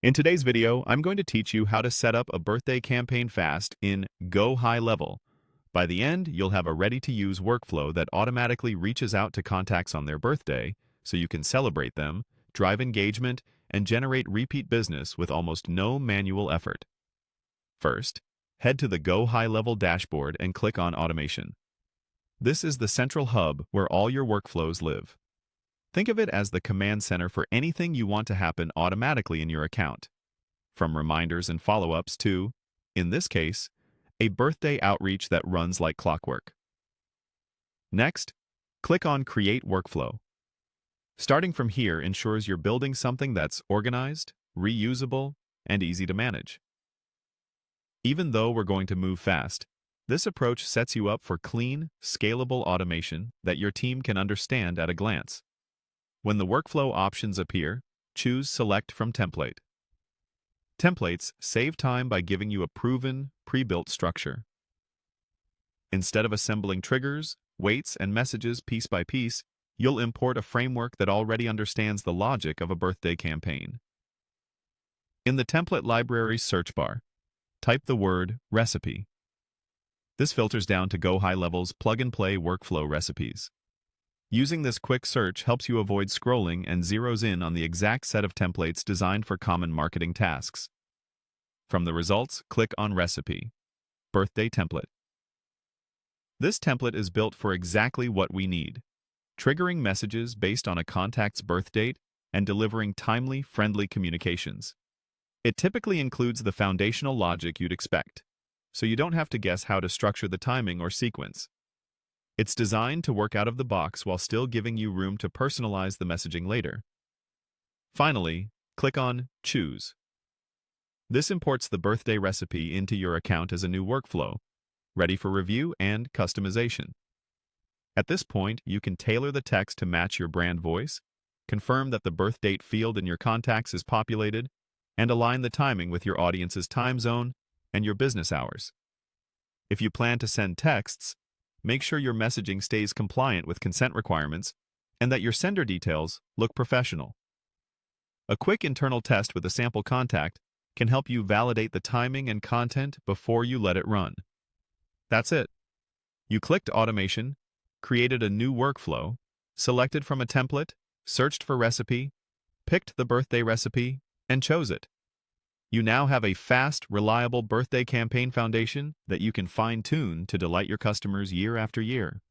In today's video, I'm going to teach you how to set up a birthday campaign fast in GoHighLevel. By the end, you'll have a ready-to-use workflow that automatically reaches out to contacts on their birthday so you can celebrate them, drive engagement, and generate repeat business with almost no manual effort. First, head to the GoHighLevel dashboard and click on Automation. This is the central hub where all your workflows live. Think of it as the command center for anything you want to happen automatically in your account, from reminders and follow-ups to, in this case, a birthday outreach that runs like clockwork. Next, click on Create Workflow. Starting from here ensures you're building something that's organized, reusable, and easy to manage. Even though we're going to move fast, this approach sets you up for clean, scalable automation that your team can understand at a glance. When the workflow options appear, choose Select from Template. Templates save time by giving you a proven, pre-built structure. Instead of assembling triggers, weights, and messages piece by piece, you'll import a framework that already understands the logic of a birthday campaign. In the template library's search bar, type the word recipe. This filters down to GoHighLevel's plug-and-play workflow recipes. Using this quick search helps you avoid scrolling and zeroes in on the exact set of templates designed for common marketing tasks. From the results, click on Recipe, Birthday Template. This template is built for exactly what we need, triggering messages based on a contact's birth date and delivering timely, friendly communications. It typically includes the foundational logic you'd expect, so you don't have to guess how to structure the timing or sequence. It's designed to work out of the box while still giving you room to personalize the messaging later. Finally, click on Choose. This imports the birthday recipe into your account as a new workflow, ready for review and customization. At this point, you can tailor the text to match your brand voice, confirm that the birth date field in your contacts is populated, and align the timing with your audience's time zone and your business hours. If you plan to send texts, make sure your messaging stays compliant with consent requirements and that your sender details look professional. A quick internal test with a sample contact can help you validate the timing and content before you let it run. That's it. You clicked Automation, created a new workflow, selected from a template, searched for recipe, picked the birthday recipe, and chose it. You now have a fast, reliable birthday campaign foundation that you can fine-tune to delight your customers year after year.